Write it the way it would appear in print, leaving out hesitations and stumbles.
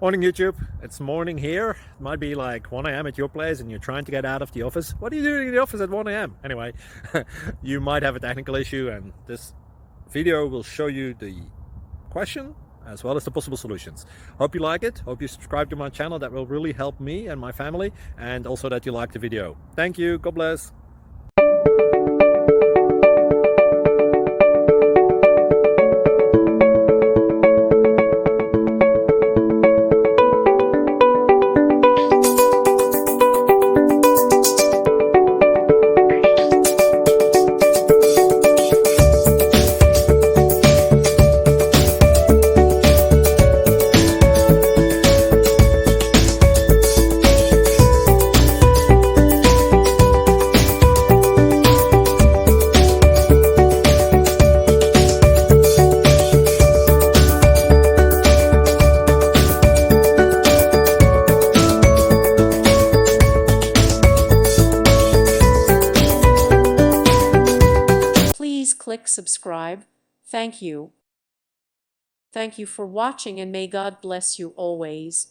Morning YouTube, it's morning here. It might be like 1 a.m. at your place and you're trying to get out of the office. What are you doing in the office at 1 a.m.? Anyway, you might have a technical issue and this video will show you the question as well as the possible solutions. Hope you like it, hope you subscribe to my channel. That will really help me and my family, and also that you like the video. Thank you, God bless. Please click subscribe. Thank you. Thank you for watching, and may God bless you always.